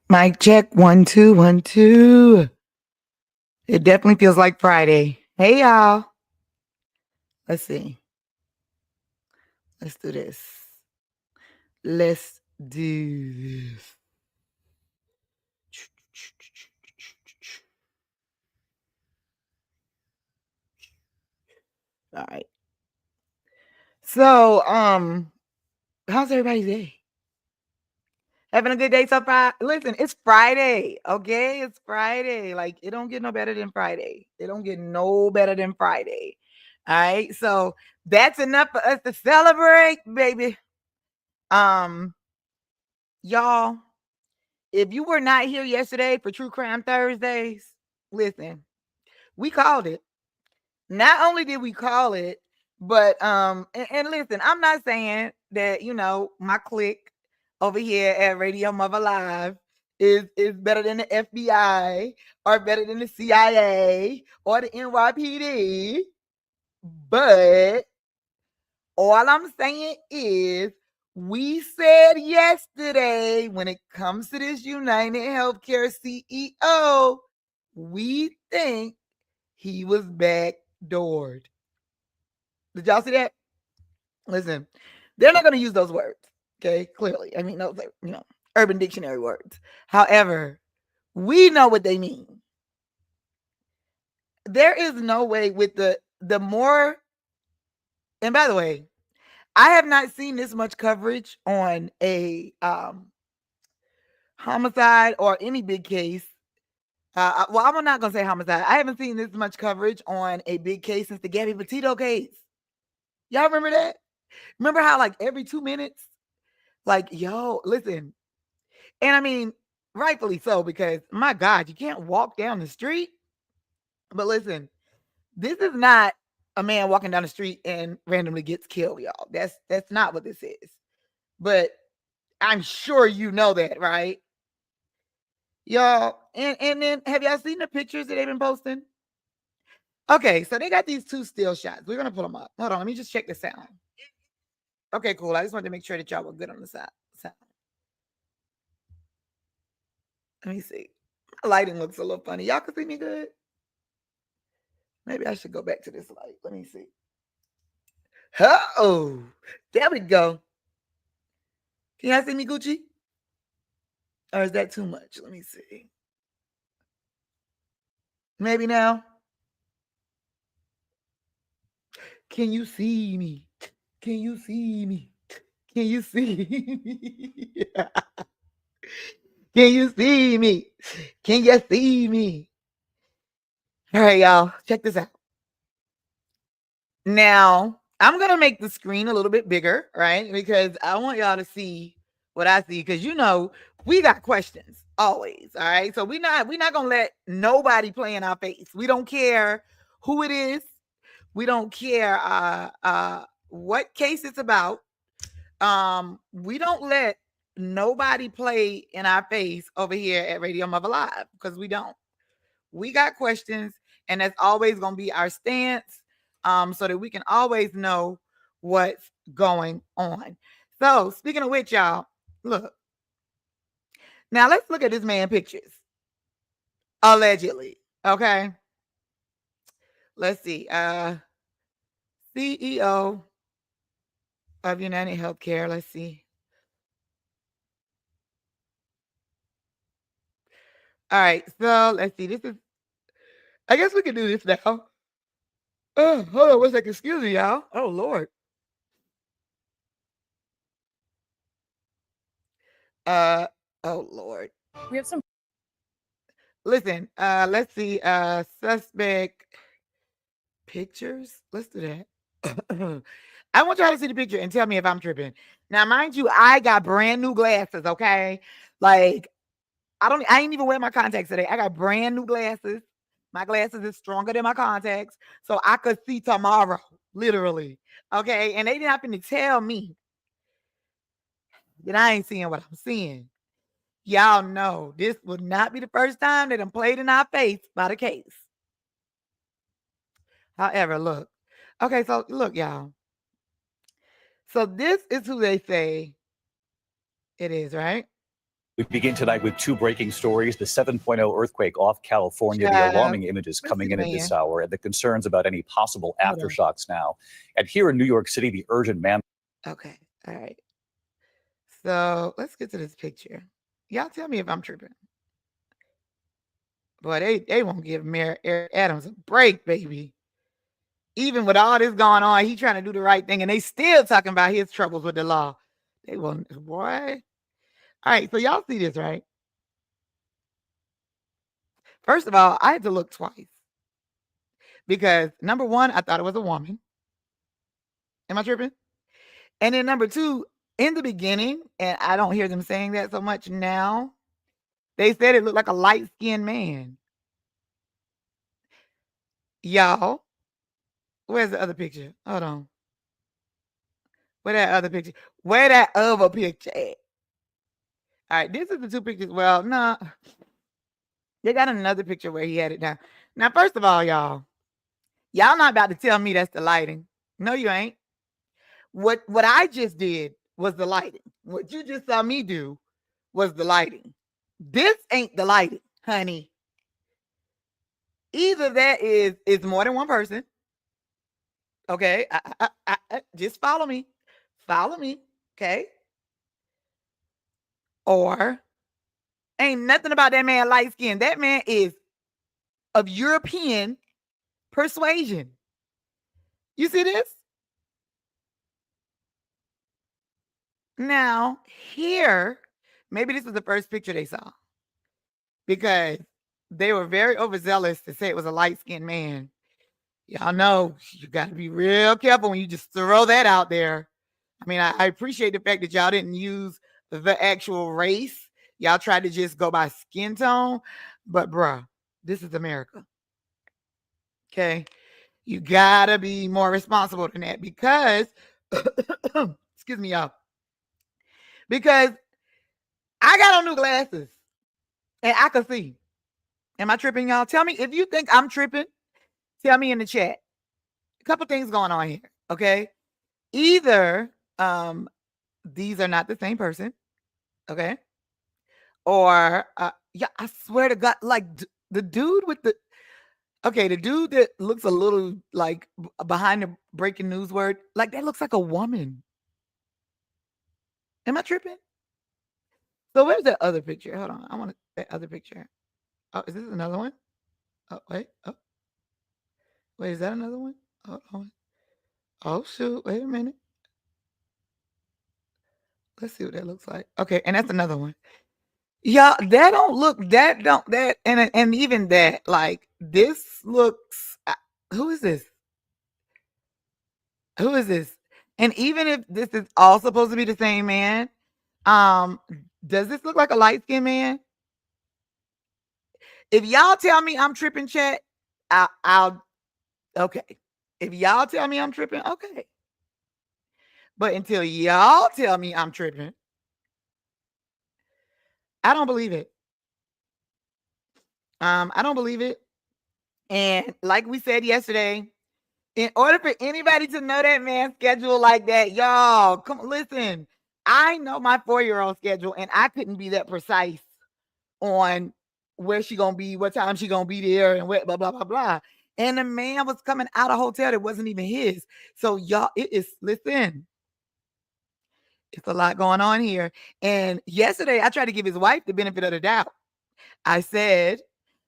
Mic check 1 2 1 2. It definitely feels like Friday. Hey y'all. Let's see. Let's do this. Let's do this. All right. So, how's everybody's day? Having a good day so far? Listen, it's Friday, okay? It's Friday. Like, it don't get no better than Friday. It don't get no better than Friday. All right. So that's enough for us to celebrate, baby. Um, y'all, if you were not here yesterday for True Crime Thursdays, listen, we called it. Not only did we call it, but and listen, I'm not saying that my clique over here at Radio-Muva Live is better than the FBI or better than the CIA or the NYPD, but all I'm saying is we said yesterday when it comes to this United Healthcare CEO, we think he was backdoored. Did y'all see that? Listen, they're not going to use those words. Okay, clearly. I mean, those are, Urban Dictionary words. However, we know what they mean. There is no way with the more, and by the way, I have not seen this much coverage on a homicide or any big case. Well, I'm not gonna say homicide. I haven't seen this much coverage on a big case since the Gabby Petito case. Y'all remember that? Remember how like every 2 minutes, like yo, listen, and I mean, rightfully so because my God, you can't walk down the street. But listen, this is not a man walking down the street and randomly gets killed, y'all. That's not what this is. But I'm sure you know that, right? Y'all, and then have y'all seen the pictures that they've been posting? Okay, so they got these two still shots. We're gonna pull them up. Hold on, let me just check the sound. Okay, cool. I just wanted to make sure that y'all were good on the sound. Let me see. My lighting looks a little funny. Y'all can see me good. Maybe I should go back to this light. Let me see. Oh, there we go. Can y'all see me, Gucci? Or is that too much? Let me see. Maybe now. Can you see me? Can you see me? Can you see me? Can you see me? Can you see me? All right, y'all. Check this out. Now, I'm going to make the screen a little bit bigger, right? Because I want y'all to see what I see cuz we got questions always, all right? So we're not going to let nobody play in our face. We don't care who it is. We don't care what case it's about. We don't let nobody play in our face over here at Radio-Muva Live because we don't. We got questions, and that's always going to be our stance, so that we can always know what's going on. So, speaking of which, y'all, look. Now let's look at this man pictures. Allegedly, okay. Let's see. CEO of United Healthcare. Let's see. All right, so let's see. This is. I guess we can do this now. Oh, hold on one second. Excuse me, y'all. Oh Lord. Uh. Oh Lord. We have some. Listen. Let's see. Suspect pictures. Let's do that. I want y'all to see the picture and tell me if I'm tripping. Now, mind you, I got brand new glasses. Okay, like I ain't even wear my contacts today. I got brand new glasses. My glasses is stronger than my contacts, so I could see tomorrow, literally. Okay, and they didn't happen to tell me that I ain't seeing what I'm seeing. Y'all know this would not be the first time that I'm played in our face by the case. However, look. Okay, so look, y'all. So this is who they say it is, right? We begin tonight with two breaking stories. The 7.0 earthquake off California, the Child, alarming images where's coming the in at man? this hour, and the concerns about any possible Hold on. aftershocks now. And here in New York City, the urgent man. Okay. All right. So let's get to this picture. Y'all tell me if I'm tripping. Boy, they won't give Mayor Eric Adams a break, baby. Even with all this going on, he trying to do the right thing, and they still talking about his troubles with the law. They won't, boy. All right, so y'all see this, right? First of all, I had to look twice because number one, I thought it was a woman. Am I tripping? And then number two, in the beginning, and I don't hear them saying that so much now, they said it looked like a light-skinned man. Y'all, where's the other picture? Hold on. Where that other picture? Where that other picture at? All right, this is the two pictures. Well, no. They got another picture where he had it down. Now, first of all, y'all not about to tell me that's the lighting. No, you ain't. What I just did was the lighting. What you just saw me do was the lighting. This ain't the lighting, honey. Either that is more than one person. Okay, I just follow me. Follow me, okay? Or ain't nothing about that man light skin. That man is of European persuasion. You see this? Now, here, maybe this was the first picture they saw because they were very overzealous to say it was a light-skinned man. Y'all know you got to be real careful when you just throw that out there. I mean, I appreciate the fact that y'all didn't use the actual race. Y'all tried to just go by skin tone. But, bruh, this is America. Okay? You got to be more responsible than that because, excuse me, y'all. Because I got on new glasses and I can see. Am I tripping, y'all? Tell me if you think I'm tripping. Tell me in the chat. A couple things going on here, okay? Either these are not the same person, okay? Or yeah, I swear to God, like the dude with the dude that looks a little like behind the breaking news word, like that looks like a woman. Am I tripping? So where's that other picture? Hold on, I want that other picture. Oh, is this another one? Oh, wait. Oh. Wait, is that another one? Hold on. Oh, shoot. Wait a minute. Let's see what that looks like. Okay, and that's another one. Yeah, that don't look that and even that like this looks who is this? Who is this? And even if this is all supposed to be the same man, does this look like a light-skinned man? If y'all tell me I'm tripping, chat, I'll okay. If y'all tell me I'm tripping, okay. But until y'all tell me I'm tripping, I don't believe it. I don't believe it. And like we said yesterday, in order for anybody to know that man's schedule like that, y'all, come listen. I know my 4-year-old schedule, and I couldn't be that precise on where she gonna be, what time she gonna be there, and what blah blah blah blah. And the man was coming out of a hotel that wasn't even his. So y'all, it is listen. It's a lot going on here. And yesterday, I tried to give his wife the benefit of the doubt. I said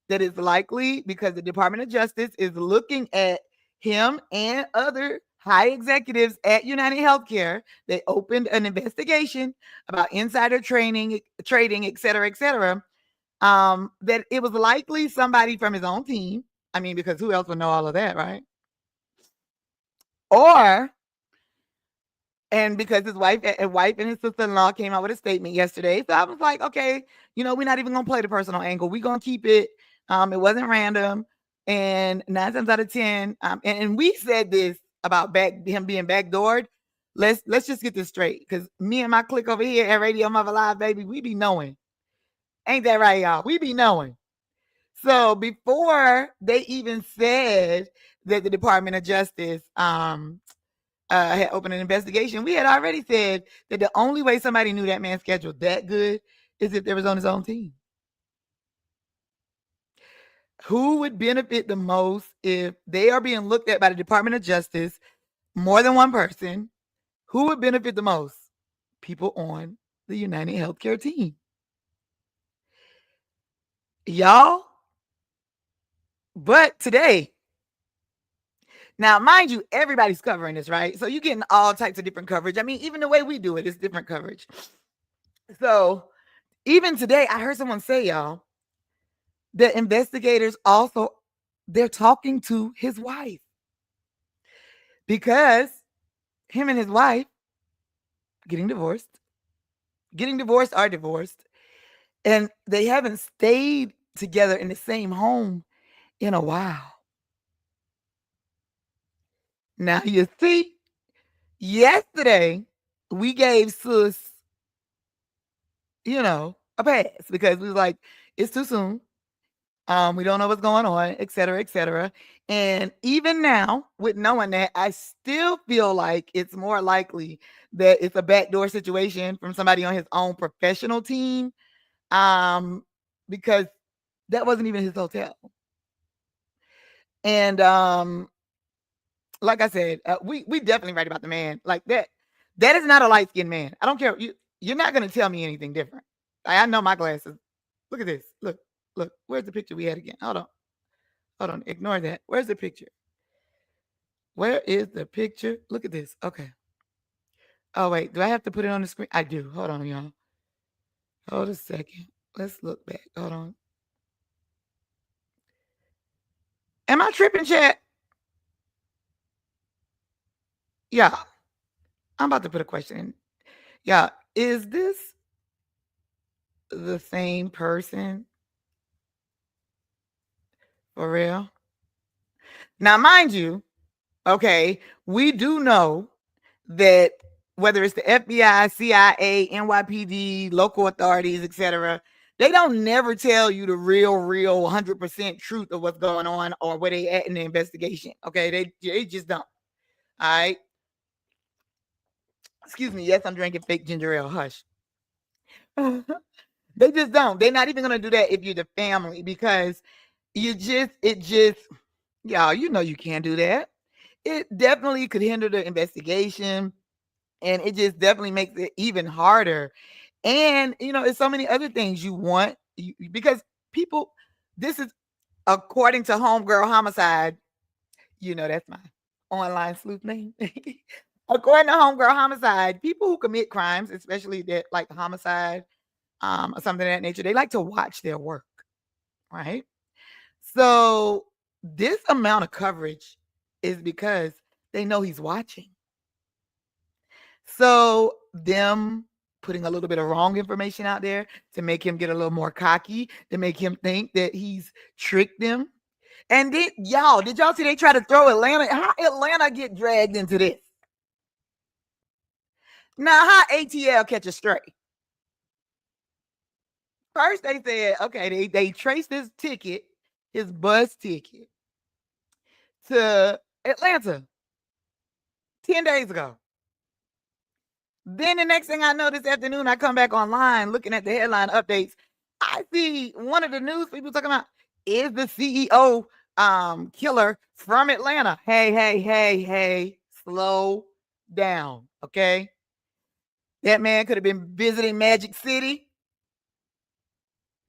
that it's likely because the Department of Justice is looking at him and other high executives at United Healthcare. They opened an investigation about insider trading, et cetera, that it was likely somebody from his own team. I mean, because who else would know all of that, right? Or and because his wife and his sister-in-law came out with a statement yesterday. So I was like, okay, we're not even going to play the personal angle. We're going to keep it. It wasn't random. And 9 times out of 10, and we said this about him being backdoored. Let's just get this straight. Because me and my clique over here at Radio-Muva Live, baby, we be knowing. Ain't that right, y'all? We be knowing. So before they even said that the Department of Justice had opened an investigation, we had already said that the only way somebody knew that man's schedule that good as if there was on his own team. Who would benefit the most if they are being looked at by the Department of Justice, more than one person? Who would benefit the most? People on the United Healthcare team. Y'all, but today, now mind you, everybody's covering this, right? So you're getting all types of different coverage. I mean, even the way we do it is different coverage. So even today, I heard someone say, y'all, that investigators also, they're talking to his wife because him and his wife getting divorced are divorced, and they haven't stayed together in the same home in a while. Now you see, yesterday we gave sis, a pass because we was like, it's too soon. We don't know what's going on, et cetera, et cetera. And even now, with knowing that, I still feel like it's more likely that it's a backdoor situation from somebody on his own professional team. Because that wasn't even his hotel. And like I said, we definitely right about the man. Like that is not a light-skinned man. I don't care. You're not gonna tell me anything different. I know my glasses. Look at this. Look. Where's the picture we had again? Hold on. Ignore that. Where's the picture? Where is the picture? Look at this. Okay. Oh, wait. Do I have to put it on the screen? I do. Hold on, y'all. Hold a second. Let's look back. Hold on. Am I tripping, chat? Yeah. I'm about to put a question in. Yeah. Is this the same person? For real? Now, mind you, okay, we do know that whether it's the FBI, CIA, NYPD, local authorities, etc., they don't never tell you the real 100% truth of what's going on or where they at in the investigation. Okay, they just don't. All right. Excuse me. Yes, I'm drinking fake ginger ale. Hush. They just don't. They're not even gonna do that if you're the family because y'all, you can't do that. It definitely could hinder the investigation. And it just definitely makes it even harder. And, it's so many other things you want because people, this is according to Homegirl Homicide. That's my online sleuth name. According to Homegirl Homicide, people who commit crimes, especially that like homicide or something of that nature, they like to watch their work, right? So this amount of coverage is because they know he's watching. So them putting a little bit of wrong information out there to make him get a little more cocky, to make him think that he's tricked them. And then, y'all, did y'all see they try to throw Atlanta? How Atlanta get dragged into this? Now, how ATL catch a stray? First, they said, okay, they traced his ticket, his bus ticket, to Atlanta 10 days ago. Then the next thing I know this afternoon, I come back online looking at the headline updates. I see one of the news people talking about is the CEO killer from Atlanta. Hey, slow down, okay? That man could have been visiting Magic City.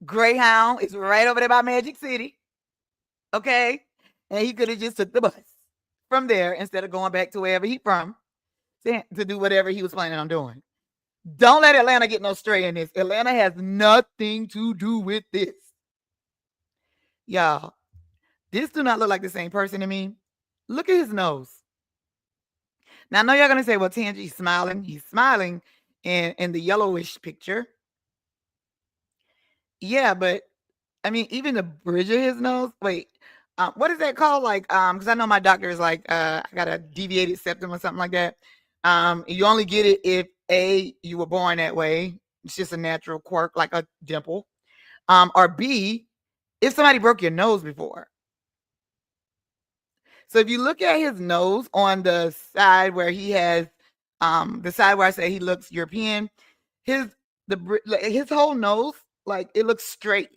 Greyhound is right over there by Magic City, okay? And he could have just took the bus from there instead of going back to wherever he's from to do whatever he was planning on doing. Don't let Atlanta get no stray in this. Atlanta has nothing to do with this. Y'all, this do not look like the same person to me. Look at his nose. Now, I know y'all going to say, well, Tangi's smiling. He's smiling in the yellowish picture. Yeah, but, I mean, even the bridge of his nose. Wait, what is that called? Like, because I know my doctor is like, I got a deviated septum or something like that. You only get it if A, you were born that way. It's just a natural quirk, like a dimple. Or B, if somebody broke your nose before. So if you look at his nose on the side where he has, the side where I say he looks European, the his whole nose, like it looks straight.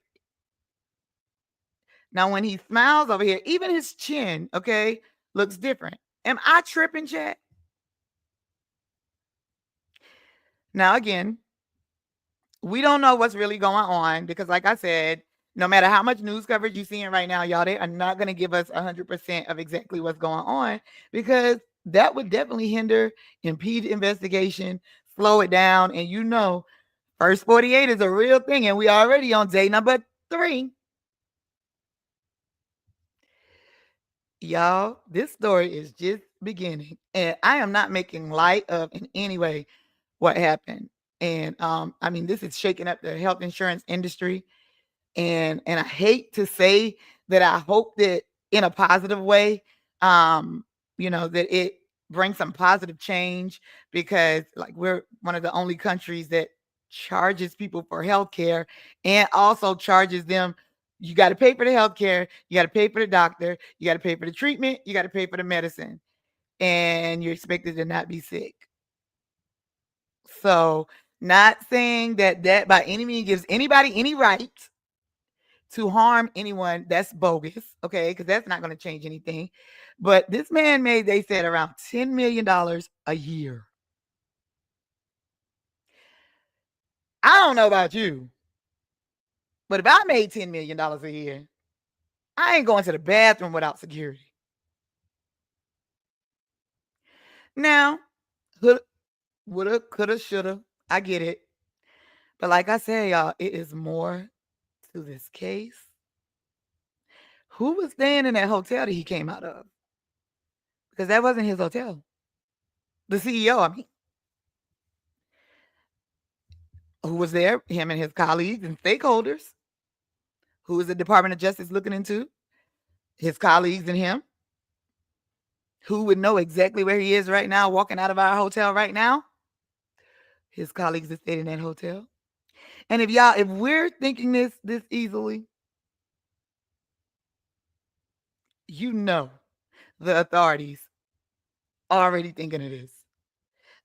Now, when he smiles over here, even his chin, okay, looks different. Am I tripping, chat? Now, again, we don't know what's really going on because, like I said, no matter how much news coverage you're seeing right now, y'all, they are not going to give us 100% of exactly what's going on because that would definitely hinder, impede investigation, slow it down. And first 48 is a real thing. And we already on day number 3. Y'all, this story is just beginning. And I am not making light of in any way what happened. And I mean, this is shaking up the health insurance industry. And I hate to say that I hope that in a positive way, that it brings some positive change because like we're one of the only countries that charges people for healthcare and also charges them. You got to pay for the healthcare, you got to pay for the doctor, you got to pay for the treatment, you got to pay for the medicine, and you're expected to not be sick. So, not saying that by any means gives anybody any right to harm anyone. That's bogus, okay? Because that's not going to change anything. But this man made, they said, around $10 million a year. I don't know about you, but if I made $10 million a year, I ain't going to the bathroom without security. Now, woulda, coulda, shoulda, I get it. But like I say, y'all, it is more to this case. Who was staying in that hotel that he came out of? Because that wasn't his hotel. The CEO, I mean. Who was there? Him and his colleagues and stakeholders. Who is the Department of Justice looking into? His colleagues and him. Who would know exactly where he is right now, walking out of our hotel right now? His colleagues that stayed in that hotel. And if we're thinking this easily, the authorities already thinking of this.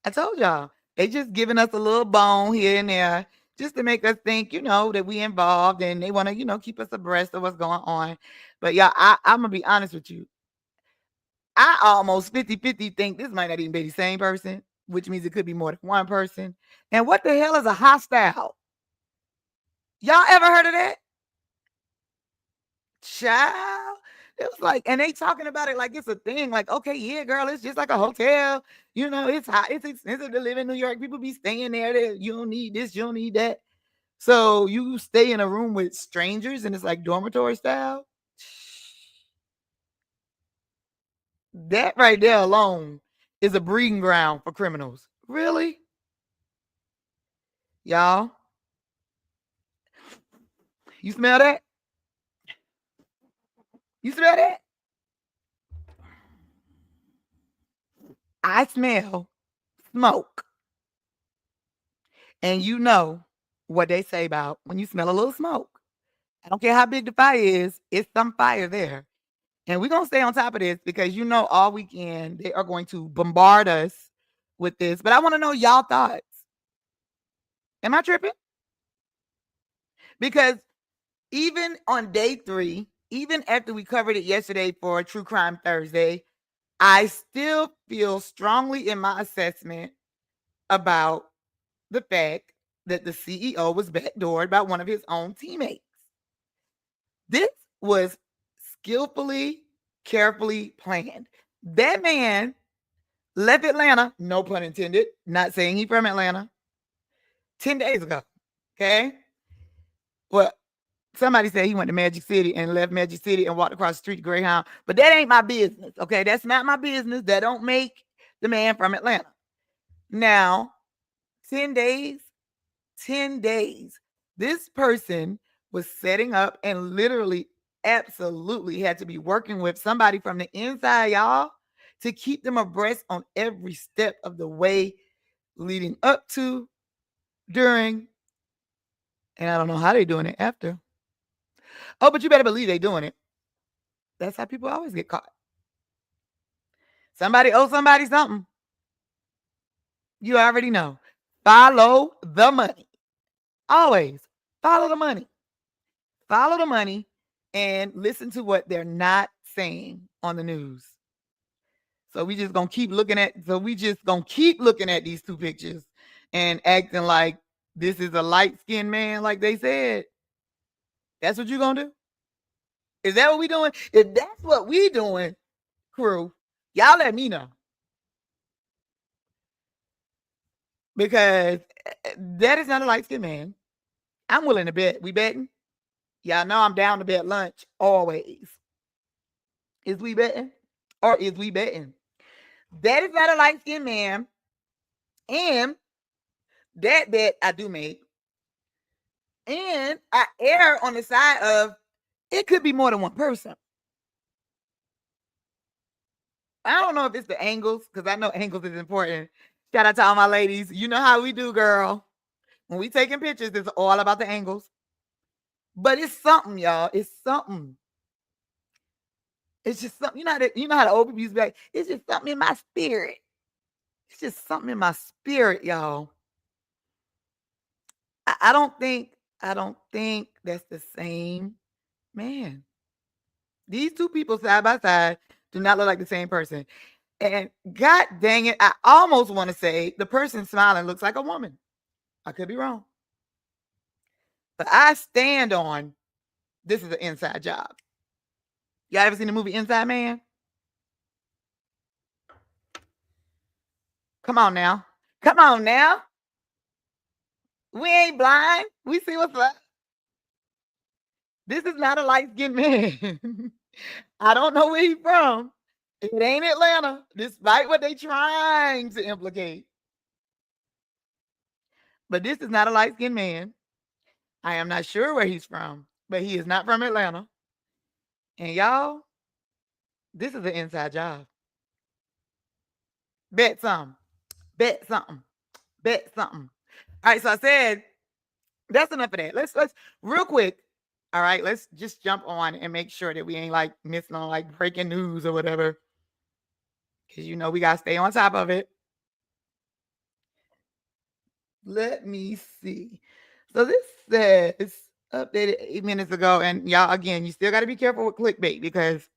I told y'all, they just giving us a little bone here and there just to make us think, that we involved and they want to, keep us abreast of what's going on. But yeah, I'm going to be honest with you. I almost 50-50 think this might not even be the same person, which means it could be more than one person. And what the hell is a hostile? Y'all ever heard of that? Child. It was like, and they talking about it like it's a thing. Like, okay, yeah, girl, it's just like a hotel. It's hot, it's expensive to live in New York. People be staying there. You don't need this, you don't need that. So you stay in a room with strangers and it's like dormitory style. That right there alone is a breeding ground for criminals. Really? Y'all? You smell that? You smell that? I smell smoke. And you know what they say about when you smell a little smoke. I don't care how big the fire is, it's some fire there. And we're going to stay on top of this because all weekend they are going to bombard us with this. But I want to know y'all thoughts. Am I tripping? Because even on day 3, even after we covered it yesterday for True Crime Thursday, I still feel strongly in my assessment about the fact that the CEO was backdoored by one of his own teammates. This was skillfully, carefully planned. That man left Atlanta, no pun intended, not saying he from Atlanta, 10 days ago. Okay? Well, somebody said he went to Magic City and left Magic City and walked across the street to Greyhound, but that ain't my business. Okay? That's not my business. That don't make the man from Atlanta. Now, 10 days, 10 days. This person was setting up and literally absolutely had to be working with somebody from the inside, y'all, to keep them abreast on every step of the way leading up to, during, and I don't know how they're doing it after. Oh, but you better believe they're doing it. That's how people always get caught. Somebody owes somebody something. You already know. Follow the money. Always follow the money. Follow the money and listen to what they're not saying on the news. So we just gonna keep looking at these two pictures and acting like this is a light-skinned man, like they said. That's what you're gonna do? Is that what we doing? If that's what we doing, crew, y'all let me know. Because that is not a light-skinned man. I'm willing to bet. We betting? Y'all know I'm down to bet lunch always. Is we betting? Or is we betting? That is not a light-skinned man. And that bet I do make. And I err on the side of it could be more than one person. I don't know if it's the angles, because I know angles is important. Shout out to all my ladies. You know how we do, girl. When we taking pictures, it's all about the angles. But it's something, y'all. It's something. It's just something. You know how the old people used to be like, it's just something in my spirit. It's just something in my spirit, y'all. I don't think that's the same man. These two people side by side do not look like the same person. And God dang it, I almost want to say the person smiling looks like a woman. I could be wrong. But I stand on this is an inside job. Y'all ever seen the movie Inside Man? Come on now. Come on now. We ain't blind. We see what's up. This is not a light-skinned man. I don't know where he's from. It ain't Atlanta, despite what they trying to implicate. But this is not a light-skinned man. I am not sure where he's from, but he is not from Atlanta. And y'all, this is an inside job. Bet something. Bet something. Bet something. All right, so I said that's enough of that. Let's real quick. All right, let's just jump on and make sure that we ain't like missing on like breaking news or whatever. Because you know we gotta stay on top of it. Let me see. So this says updated 8 minutes ago, and y'all again, you still got to be careful with clickbait because.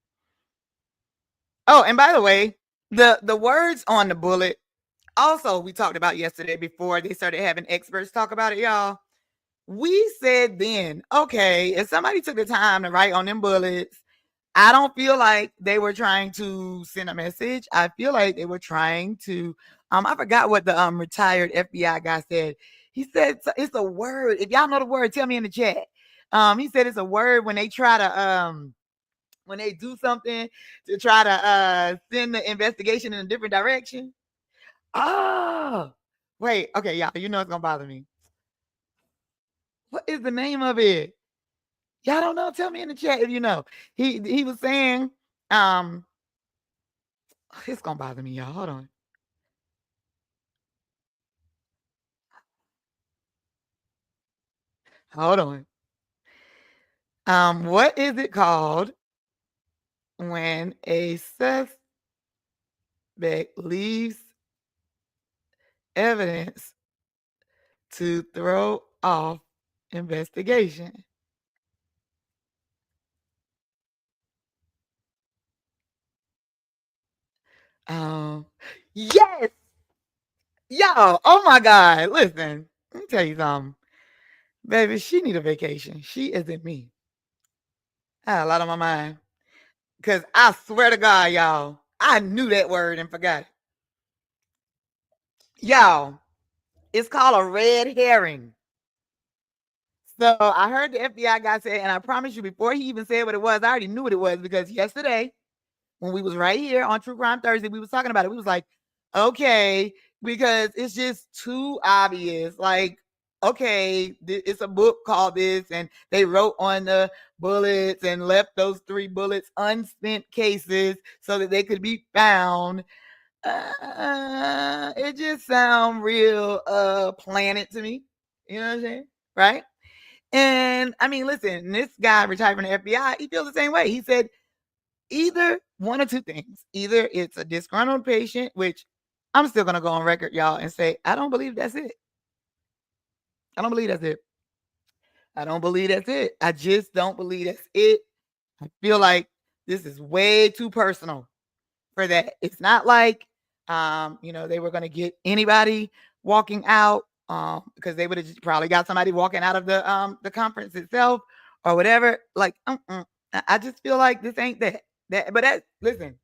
Oh, and by the way, the words on the bullet. Also, we talked about yesterday before they started having experts talk about it, y'all. We said then, okay, if somebody took the time to write on them bullets, I don't feel like they were trying to send a message. I feel like they were trying to. I forgot what the retired FBI guy said. He said it's a word. If y'all know the word, tell me in the chat. He said it's a word when they try to when they do something to try to send the investigation in a different direction. Oh, wait. Okay, y'all. You know it's gonna bother me. What is the name of it? Y'all don't know? Tell me in the chat if you know. He was saying, it's gonna bother me, y'all. Hold on. Hold on. What is it called when a suspect leaves evidence to throw off investigation? Yes, y'all. Oh my God. Listen, let me tell you something. Baby, she need a vacation. She isn't me. I had a lot on my mind. Because I swear to God, y'all, I knew that word and forgot it. Y'all, it's called a red herring. So I heard the FBI guy say, and I promise you, before he even said what it was, I already knew what it was because yesterday, when we was right here on True Crime Thursday, we was talking about it. We was like, okay, because it's just too obvious. Like, okay, it's a book called this, and they wrote on the bullets and left those 3 bullets unspent cases so that they could be found. It just sounds real planet to me. You know what I'm saying? Right? And I mean, listen, this guy retired from the FBI, he feels the same way. He said either one or two things. Either it's a disgruntled patient, which I'm still gonna go on record, y'all, and say, I don't believe that's it. I don't believe that's it. I don't believe that's it. I just don't believe that's it. I feel like this is way too personal for that. It's not like, they were going to get anybody walking out, because they would have probably got somebody walking out of the conference itself or whatever. Like, I just feel like this ain't that. Listen,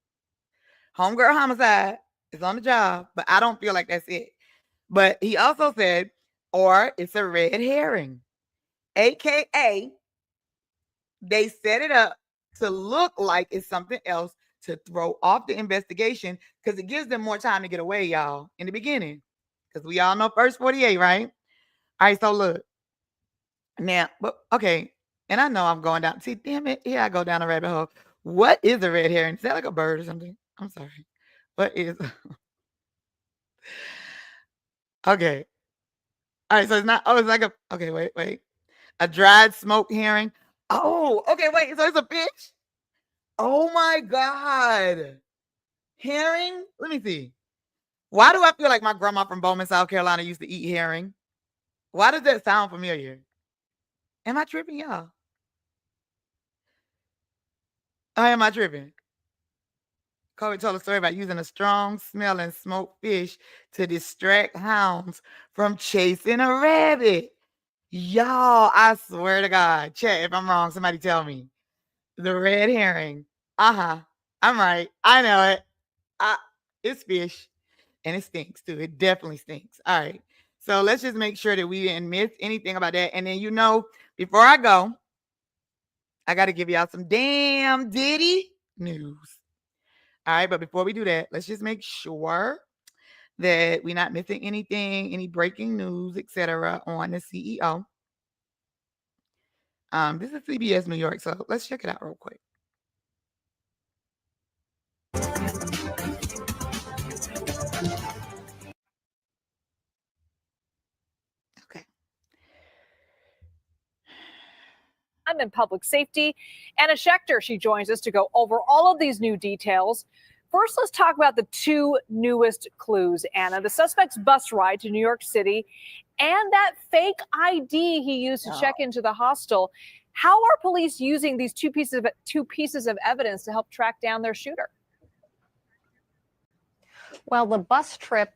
homegirl homicide is on the job, but I don't feel like that's it. But he also said, or it's a red herring, AKA they set it up to look like it's something else to throw off the investigation, because it gives them more time to get away, y'all, in the beginning. Because we all know first 48, right? All right, so look. Now, but okay, and I know I'm going down. See, damn it, here I go down a rabbit hole. What is a red herring? Is that like a bird or something? I'm sorry. What is okay. All right, so it's not, it's like okay, wait. A dried smoked herring. Oh, okay, wait. So it's a fish? Oh my God. Herring? Let me see. Why do I feel like my grandma from Bowman, South Carolina used to eat herring? Why does that sound familiar? Am I tripping, y'all? Or am I tripping? Kobe told a story about using a strong smelling smoked fish to distract hounds from chasing a rabbit. Y'all, I swear to God. Chat, if I'm wrong, somebody tell me. The red herring. I'm right. I know it. It's fish. And it stinks too. It definitely stinks. All right. So let's just make sure that we didn't miss anything about that. And then, before I go, I got to give y'all some damn Diddy news. All right. But before we do that, let's just make sure that we're not missing anything, any breaking news, etc. on the CEO. This is CBS New York. So let's check it out real quick. Okay. I'm in public safety. Anna Schechter, she joins us to go over all of these new details. First, let's talk about the two newest clues, Anna. The suspect's bus ride to New York City and that fake ID he used to check into the hostel. How are police using these two pieces of evidence to help track down their shooter? Well, the bus trip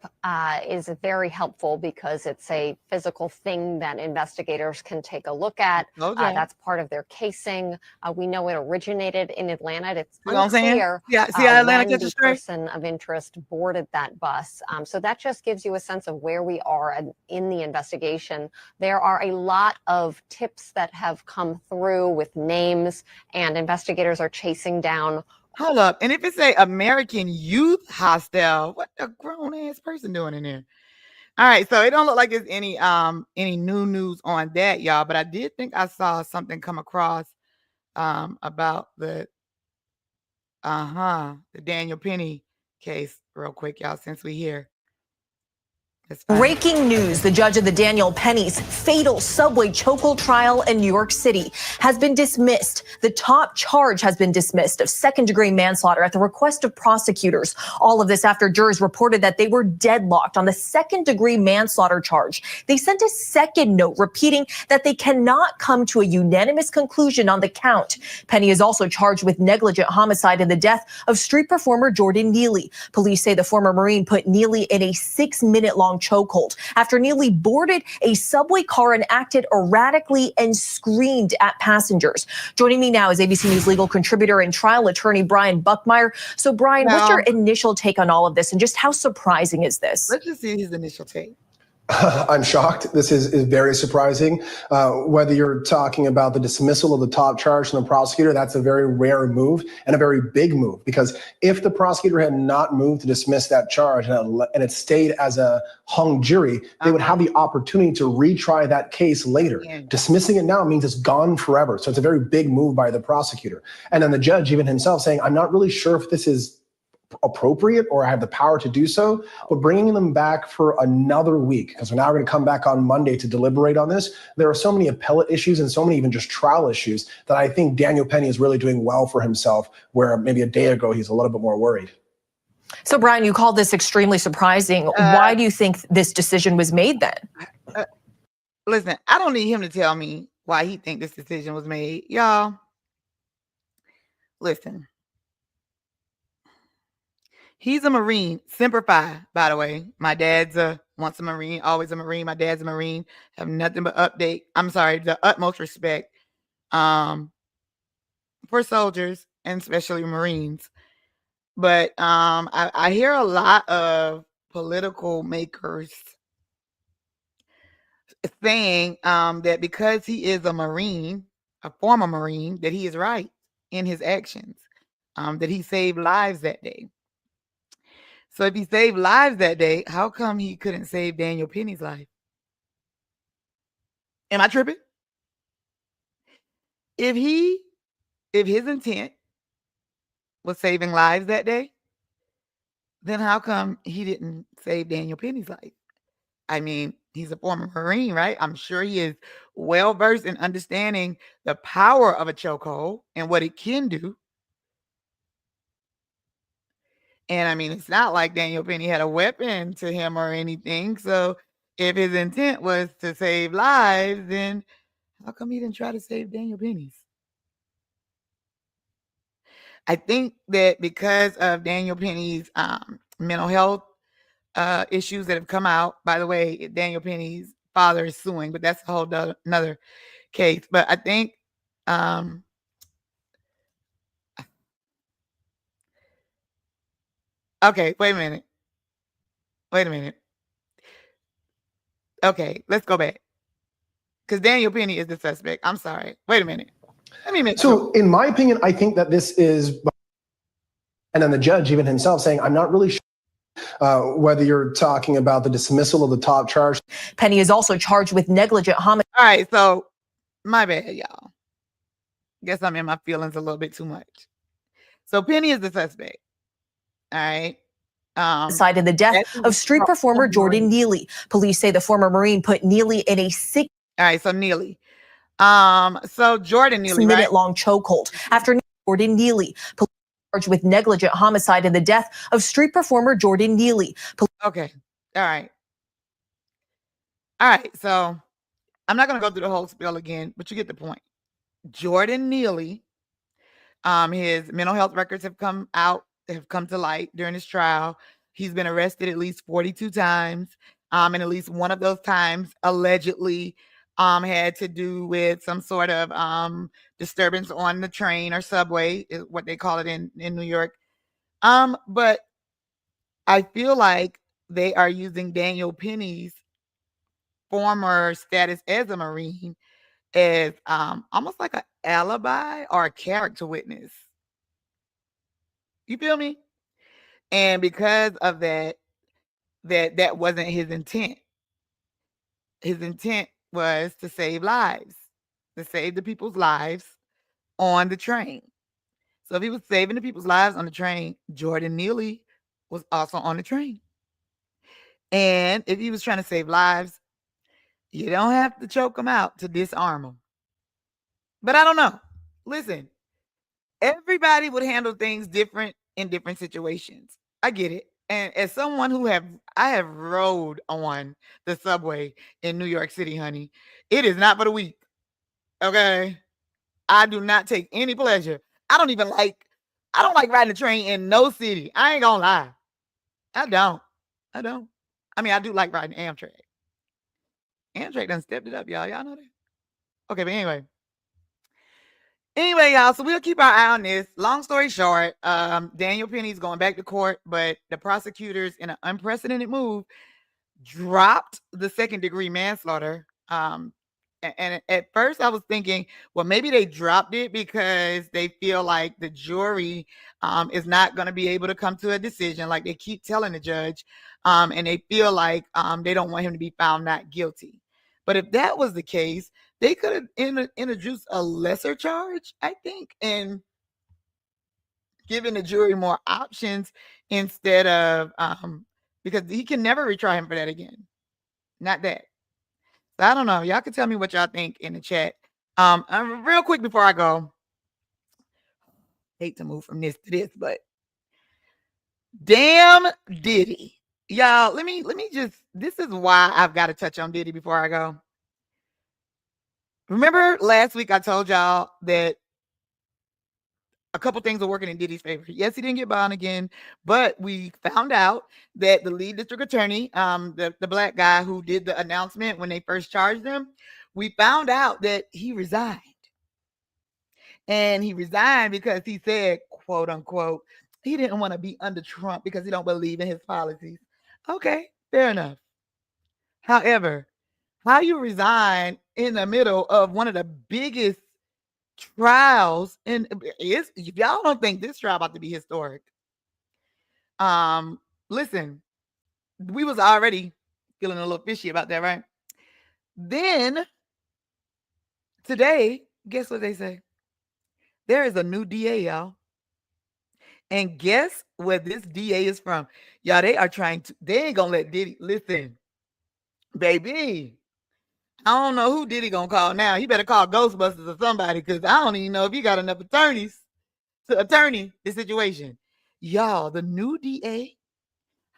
is very helpful because it's a physical thing that investigators can take a look at. That's part of their casing. We know it originated in Atlanta. It's unclear when the person of interest boarded that bus. So that just gives you a sense of where we are in the investigation. There are a lot of tips that have come through with names, and investigators are chasing down. Hold up. And if it's a American Youth Hostel, what a grown ass person doing in there? All right. So it don't look like there's any new news on that, y'all. But I did think I saw something come across about the Daniel Penny case real quick, y'all, since we here. Breaking news, the judge of the Daniel Penny's fatal subway chokehold trial in New York City has been dismissed. The top charge has been dismissed of second-degree manslaughter at the request of prosecutors. All of this after jurors reported that they were deadlocked on the second-degree manslaughter charge. They sent a second note repeating that they cannot come to a unanimous conclusion on the count. Penny is also charged with negligent homicide in the death of street performer Jordan Neely. Police say the former Marine put Neely in a 6-minute-long chokehold after Neely boarded a subway car and acted erratically and screamed at passengers. Joining me now is ABC News legal contributor and trial attorney Brian Buckmeyer. So Brian, what's your initial take on all of this and just how surprising is this? Let's just see his initial take. I'm shocked. This is very surprising. Whether you're talking about the dismissal of the top charge from the prosecutor, that's a very rare move and a very big move, because if the prosecutor had not moved to dismiss that charge and it stayed as a hung jury, they would have the opportunity to retry that case later. Dismissing it now means it's gone forever. So it's a very big move by the prosecutor. And then the judge even himself saying, I'm not really sure if this is appropriate or I have the power to do so, but bringing them back for another week, because we're now going to come back on Monday to deliberate on this. There are so many appellate issues and so many even just trial issues that I think Daniel Penny is really doing well for himself, where maybe a day ago he's a little bit more worried. So Brian, you called this extremely surprising. Why do you think this decision was made then? Listen, I don't need him to tell me why he think this decision was made. Y'all, listen. He's a Marine, Semper Fi, by the way. My dad's once a Marine, always a Marine. My dad's a Marine. Have nothing but the utmost respect for soldiers and especially Marines. But I hear a lot of political makers saying that because he is a Marine, a former Marine, that he is right in his actions, that he saved lives that day. So if he saved lives that day, how come he couldn't save Daniel Penny's life? Am I tripping? If his intent was saving lives that day, then how come he didn't save Daniel Penny's life? I mean, he's a former Marine, right? I'm sure he is well versed in understanding the power of a chokehold and what it can do. And I mean, it's not like Daniel Penny had a weapon to him or anything. So if his intent was to save lives, then how come he didn't try to save Daniel Penny's? I think that because of Daniel Penny's mental health issues that have come out. By the way, Daniel Penny's father is suing, but that's a whole another case. But I think okay, wait a minute. Okay, let's go back. Because Daniel Penny is the suspect. I'm sorry. Wait a minute. Let me make So, in my opinion, I think that this is, and then the judge even himself saying, I'm not really sure whether you're talking about the dismissal of the top charge. Penny is also charged with negligent homicide. All right, so my bad, y'all. Guess I'm in my feelings a little bit too much. So Penny is the suspect. All right. Side of the death of street performer Jordan Neely. Police say the former Marine put Neely in a 6 All right, so Neely. So Jordan Neely, right? minute-long chokehold. After Jordan Neely, police charged with negligent homicide in the death of street performer Jordan Neely. Okay. All right. All right. So I'm not going to go through the whole spiel again, but you get the point. Jordan Neely, his mental health records have come to light during his trial. He's been arrested at least 42 times. And at least one of those times allegedly had to do with some sort of disturbance on the train or subway, is what they call it in New York. But I feel like they are using Daniel Penny's former status as a Marine as almost like an alibi or a character witness. You feel me? And because of that wasn't his intent. His intent was to save lives, to save the people's lives on the train. So if he was saving the people's lives on the train, Jordan Neely was also on the train. And if he was trying to save lives, you don't have to choke them out to disarm them. But I don't know. Listen, everybody would handle things different in different situations. I get it. And as someone I have rode on the subway in New York City, honey, it is not for the weak. Okay. I do not take any pleasure. I don't like riding the train in no city. I ain't gonna lie. I don't. I mean, I do like riding Amtrak. Amtrak done stepped it up, y'all. Y'all know that? Okay, but anyway, y'all, so we'll keep our eye on this. Long story short, Daniel Penny's going back to court, but the prosecutors, in an unprecedented move, dropped the second-degree manslaughter. And at first I was thinking, well, maybe they dropped it because they feel like the jury is not going to be able to come to a decision, like they keep telling the judge, and they feel like they don't want him to be found not guilty. But if that was the case, they could have introduced a lesser charge, I think, and given the jury more options instead of because he can never retry him for that again. Not that. So I don't know. Y'all can tell me what y'all think in the chat. Real quick before I go, hate to move from this to this, but damn Diddy. Y'all, let me just, this is why I've got to touch on Diddy before I go. Remember last week I told y'all that a couple things are working in Diddy's favor. Yes, he didn't get bond again, but we found out that the lead district attorney, the black guy who did the announcement when they first charged him, we found out that he resigned. And he resigned because he said, quote unquote, he didn't want to be under Trump because he don't believe in his policies. Okay, fair enough. However, how you resign in the middle of one of the biggest trials, and if y'all don't think this trial about to be historic, listen, we was already feeling a little fishy about that, right? Then today, guess what they say? There is a new DA, y'all. And guess where this DA is from? Y'all, they ain't gonna let Diddy, listen, baby. I don't know who Diddy gonna call now. He better call Ghostbusters or somebody, because I don't even know if he got enough attorneys to attorney the situation. Y'all, the new DA,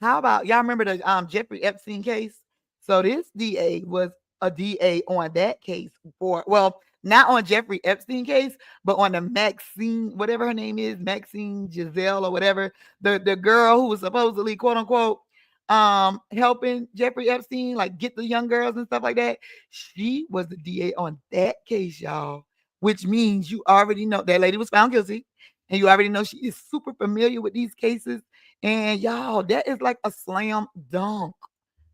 how about, y'all remember the Jeffrey Epstein case? So this DA was a DA on that case not on Jeffrey Epstein case, but on the Maxine, whatever her name is, Maxine Giselle or whatever, the girl who was supposedly, quote unquote, helping Jeffrey Epstein, like get the young girls and stuff like that. She was the DA on that case, y'all, which means you already know that lady was found guilty, and you already know she is super familiar with these cases. And y'all, that is like a slam dunk.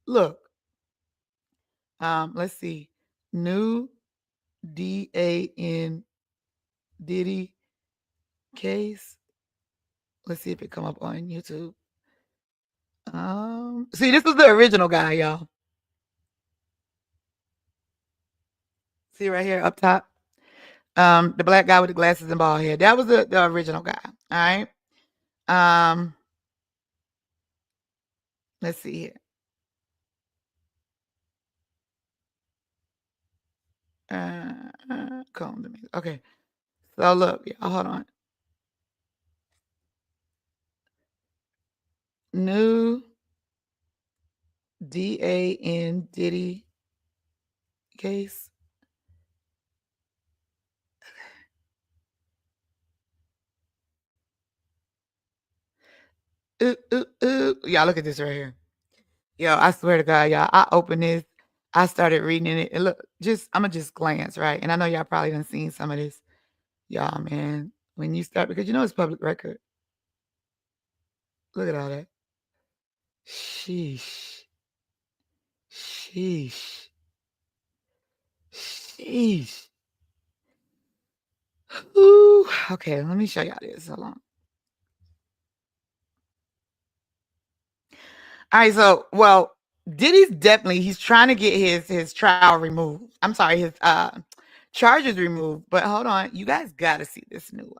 Look, let's see, new DA in Diddy case. Let's see if it come up on YouTube. See, this was the original guy, y'all. See right here up top, the black guy with the glasses and bald head. That was the original guy. All right. Let's see here. Come to me. Okay. So look, y'all, hold on. New DA in Diddy case. Y'all, look at this right here. Yo, I swear to God, y'all, I opened this, I started reading it, and look, I'm gonna just glance, right? And I know y'all probably done seen some of this. Y'all, man, when you start, because you know it's public record. Look at all that. Sheesh. Sheesh. Sheesh. Ooh, okay, let me show y'all this. Hold on. All right, so, well, Diddy's he's trying to get his trial removed. I'm sorry, his charges removed. But hold on, you guys got to see this new.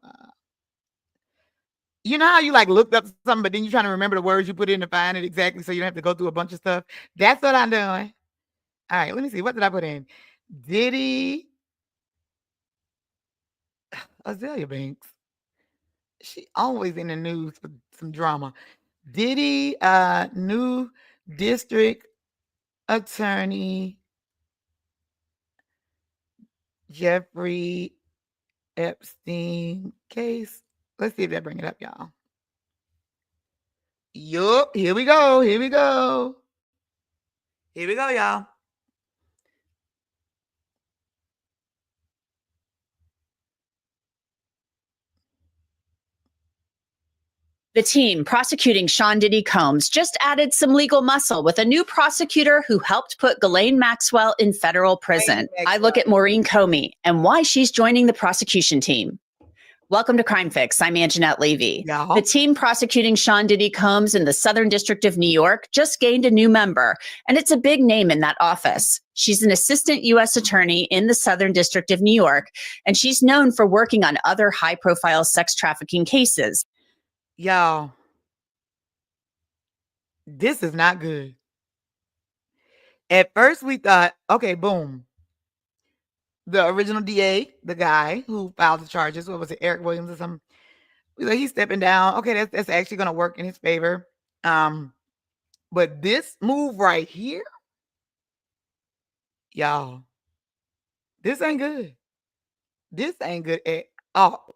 You know how you like looked up something, but then you're trying to remember the words you put in to find it exactly, so you don't have to go through a bunch of stuff. That's what I'm doing. All right, let me see. What did I put in? Diddy Azalea Banks. She always in the news for some drama. Diddy, new district attorney Jeffrey Epstein case. Let's see if that bring it up, y'all. Yup, here we go. Here we go. Here we go, y'all. The team prosecuting Sean Diddy Combs just added some legal muscle with a new prosecutor who helped put Ghislaine Maxwell in federal prison. I look at Maureen Comey and why she's joining the prosecution team. Welcome to Crime Fix. I'm Anjanette Levy. Yeah. The team prosecuting Sean Diddy Combs in the Southern District of New York just gained a new member, and it's a big name in that office. She's an assistant U.S. attorney in the Southern District of New York, and she's known for working on other high-profile sex trafficking cases. Y'all, this is not good. At first we thought, okay, boom. The original DA, the guy who filed the charges, what was it, Eric Williams or something? We like, he's stepping down. Okay, that's actually going to work in his favor. But this move right here, y'all, This ain't good. This ain't good at all.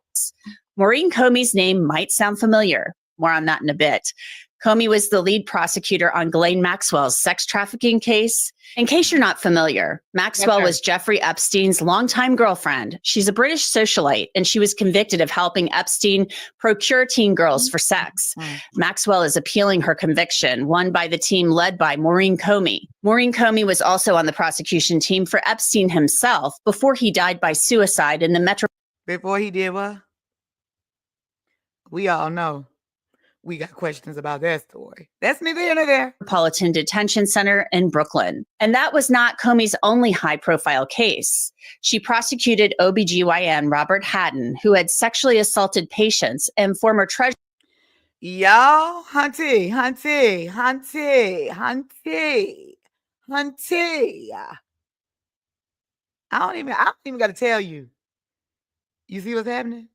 Maureen Comey's name might sound familiar. More on that in a bit. Comey was the lead prosecutor on Ghislaine Maxwell's sex trafficking case. In case you're not familiar, Maxwell was Jeffrey Epstein's longtime girlfriend. She's a British socialite, and she was convicted of helping Epstein procure teen girls for sex. Maxwell is appealing her conviction, won by the team led by Maureen Comey. Maureen Comey was also on the prosecution team for Epstein himself before he died by suicide in the Metro. Before he did what? We all know. We got questions about that story. That's neither here nor there. Metropolitan Detention Center in Brooklyn. And that was not Comey's only high-profile case. She prosecuted OBGYN Robert Haddon, who had sexually assaulted patients, and former Treasury. Y'all, hunty. I don't even got to tell you. You see what's happening?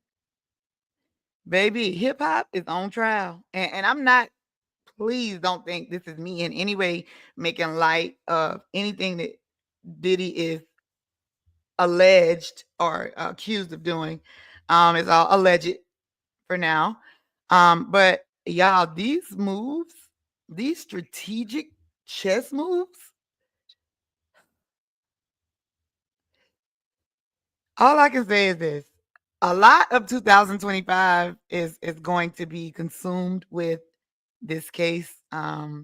Baby, hip hop is on trial. And I'm not, please don't think this is me in any way making light of anything that Diddy is alleged or accused of doing. It's all alleged for now. But y'all, these moves, these strategic chess moves, all I can say is this. A lot of 2025 is going to be consumed with this case. I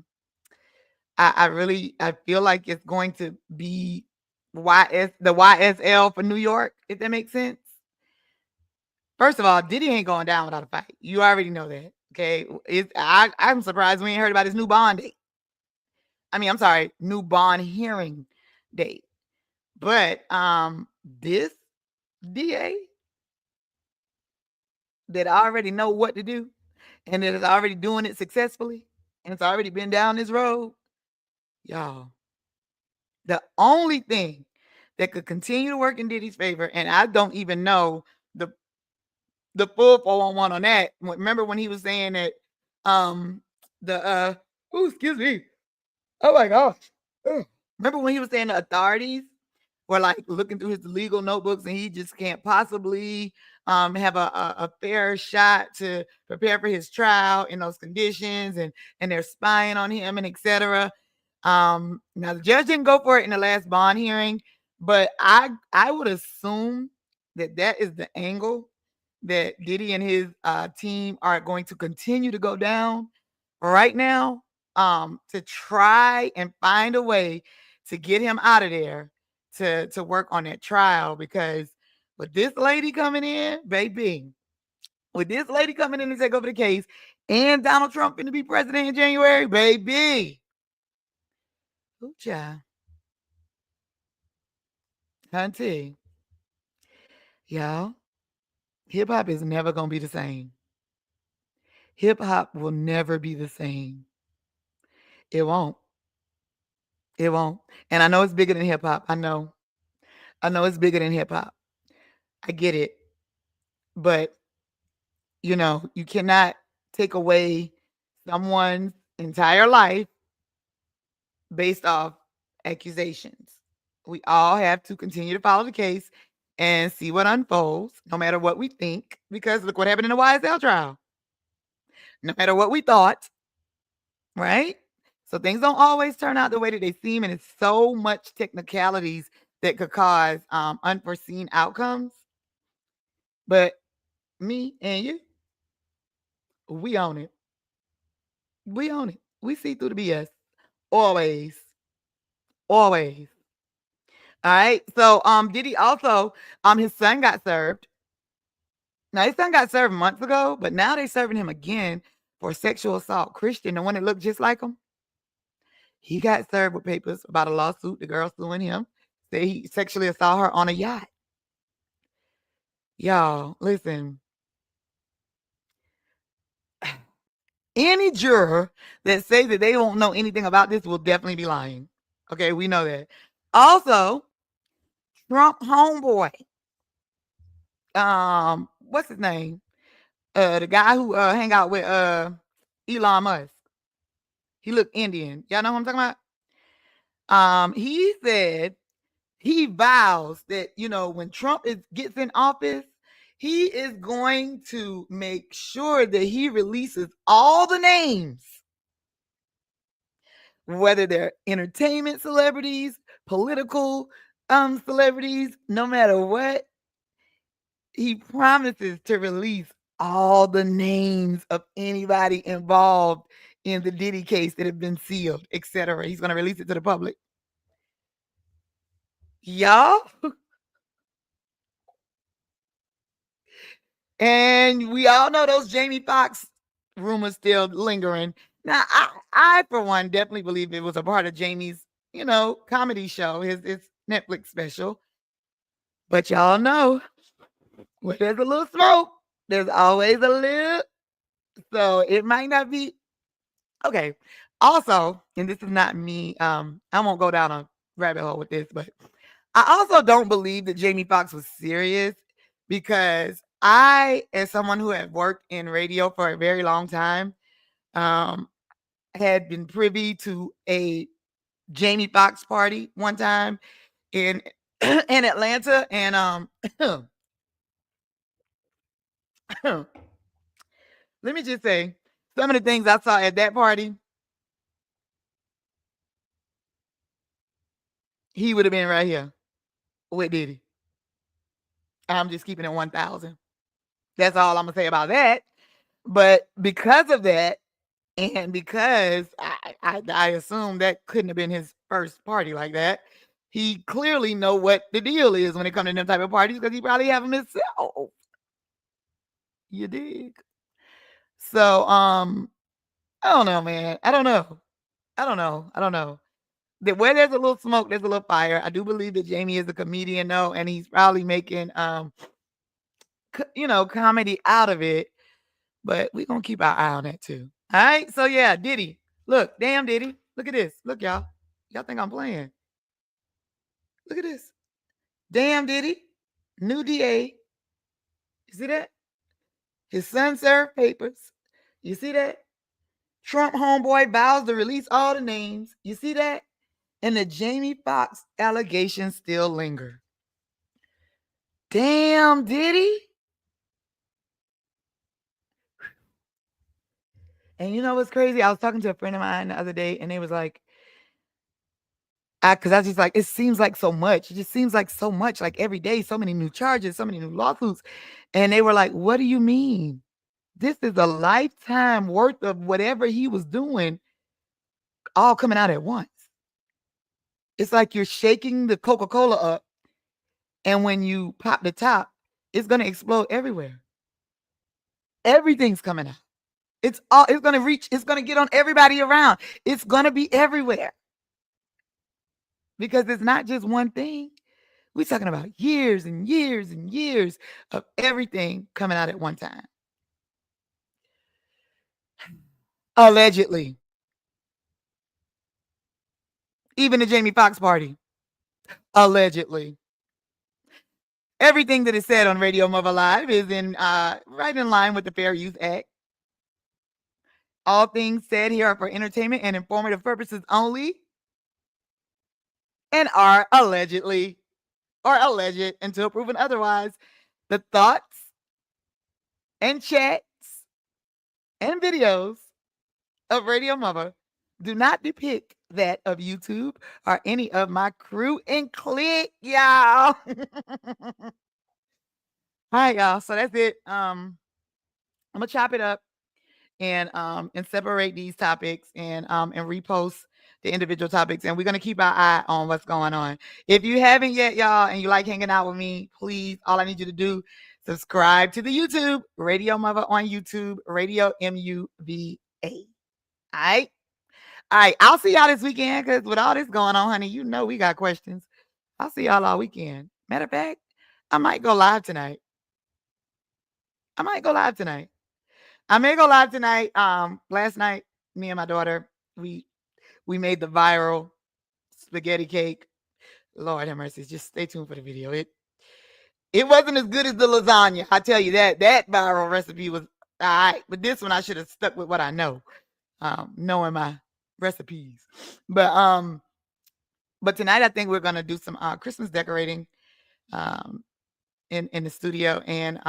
feel like it's going to be the YSL for New York, if that makes sense. First of all, Diddy ain't going down without a fight. You already know that. Okay. I'm surprised we ain't heard about his new bond date. New bond hearing date. But this DA that already know what to do and that is already doing it successfully and it's already been down this road, y'all, the only thing that could continue to work in Diddy's favor, and I don't even know the full 411 on that. Remember when he was saying that excuse me. Oh my gosh. Remember when he was saying the authorities were like looking through his legal notebooks and he just can't possibly have a fair shot to prepare for his trial in those conditions, and they're spying on him and etc. Now the judge didn't go for it in the last bond hearing, but I would assume that is the angle that Diddy and his team are going to continue to go down right now, to try and find a way to get him out of there to work on that trial. Because with this lady coming in, baby, with this lady coming in to take over the case and Donald Trump going to be president in January, baby. Ooh, child. Auntie, y'all, hip hop is never going to be the same. Hip hop will never be the same. It won't. It won't. And I know it's bigger than hip hop. I know it's bigger than hip hop. I get it. But, you cannot take away someone's entire life based off accusations. We all have to continue to follow the case and see what unfolds, no matter what we think, because look what happened in the YSL trial. No matter what we thought, right? So things don't always turn out the way that they seem, and it's so much technicalities that could cause unforeseen outcomes. But me and you, we own it. We own it. We see through the BS. Always. Always. All right. So Diddy also, his son got served. Now his son got served months ago, but now they're serving him again for sexual assault. Christian, the one that looked just like him, he got served with papers about a lawsuit. The girl suing him said he sexually assaulted her on a yacht. Y'all, listen. Any juror that says that they don't know anything about this will definitely be lying. Okay, we know that. Also, Trump homeboy, what's his name? The guy who hang out with Elon Musk. He looked Indian. Y'all know who I'm talking about? He said he vows that, when Trump gets in office, he is going to make sure that he releases all the names, whether they're entertainment celebrities, political celebrities, no matter what. He promises to release all the names of anybody involved in the Diddy case that have been sealed, etc. He's going to release it to the public. Y'all. And we all know those Jamie Foxx rumors still lingering. Now, I for one, definitely believe it was a part of Jamie's, comedy show, his Netflix special. But y'all know, where there's a little smoke, there's always a little. So it might not be. Okay. Also, and this is not me, I won't go down a rabbit hole with this, but I also don't believe that Jamie Foxx was serious, because I, as someone who had worked in radio for a very long time, had been privy to a Jamie Foxx party one time in in Atlanta, and let me just say, some of the things I saw at that party, he would have been right here with Diddy. I'm just keeping it 1,000. That's all I'm gonna say about that. But because of that, and because I assume that couldn't have been his first party like that, he clearly know what the deal is when it comes to them type of parties, because he probably have them himself. You dig? So I don't know, man. I don't know. That where there's a little smoke, there's a little fire. I do believe that Jamie is a comedian, though, and he's probably making comedy out of it. But we're gonna keep our eye on that too. All right. So yeah, Diddy. Look, damn Diddy. Look at this. Look, y'all. Y'all think I'm playing? Look at this. Damn Diddy. New DA. You see that? His son served papers. You see that? Trump homeboy vows to release all the names. You see that? And the Jamie Foxx allegations still linger. Damn Diddy. And you know what's crazy? I was talking to a friend of mine the other day, and they was like, because I was just like, it seems like so much. It just seems like so much, like every day, so many new charges, so many new lawsuits. And they were like, what do you mean? This is a lifetime worth of whatever he was doing, all coming out at once. It's like you're shaking the Coca-Cola up, and when you pop the top, it's going to explode everywhere. Everything's coming out. It's going to reach, it's going to get on everybody around. It's going to be everywhere. Because it's not just one thing. We're talking about years and years and years of everything coming out at one time. Allegedly. Even the Jamie Foxx party. Allegedly. Everything that is said on Radio-Muva Live is right in line with the Fair Use Act. All things said here are for entertainment and informative purposes only, and are allegedly or alleged until proven otherwise. The thoughts and chats and videos of Radio-Muva do not depict that of YouTube or any of my crew and clique, y'all. All right, y'all. So that's it. I'm gonna chop it up and separate these topics and repost the individual topics, and we're going to keep our eye on what's going on. If you haven't yet, y'all, and you like hanging out with me, please, all I need you to do, subscribe to the YouTube, Radio-Muva on YouTube, Radio-Muva. All right, I'll see y'all this weekend, because with all this going on, honey, we got questions. I'll see y'all all weekend. Matter of fact, I might go live tonight. I may go live tonight. Last night, me and my daughter, we made the viral spaghetti cake. Lord have mercy. Just stay tuned for the video. It wasn't as good as the lasagna. I tell you that viral recipe was all right, but this one I should have stuck with what I know, knowing my recipes. But But tonight, I think we're going to do some Christmas decorating in the studio and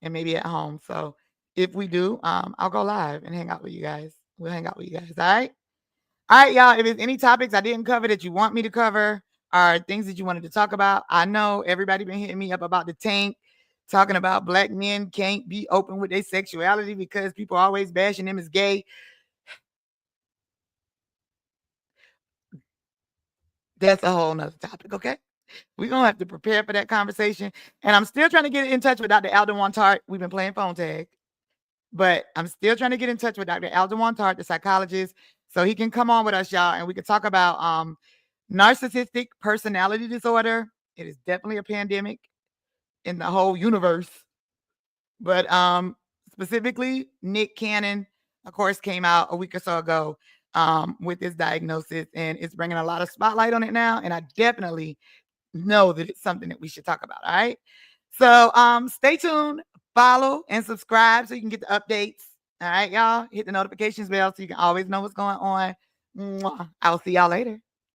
maybe at home. So if we do, I'll go live and hang out with you guys. We'll hang out with you guys. All right. All right, y'all. If there's any topics I didn't cover that you want me to cover or things that you wanted to talk about, I know everybody been hitting me up about the tank, talking about black men can't be open with their sexuality because people are always bashing them as gay. That's a whole nother topic, okay? We're going to have to prepare for that conversation. And I'm still trying to get in touch with Dr. Alden Tart. We've been playing phone tag. But I'm still trying to get in touch with Dr. Alden Tart, the psychologist, so he can come on with us, y'all, and we can talk about narcissistic personality disorder. It is definitely a pandemic in the whole universe. But specifically, Nick Cannon, of course, came out a week or so ago with this diagnosis, and it's bringing a lot of spotlight on it now. And I definitely know that it's something that we should talk about. All right. So stay tuned, follow, and subscribe so you can get the updates. All right, y'all. Hit the notifications bell so you can always know what's going on. I'll see y'all later.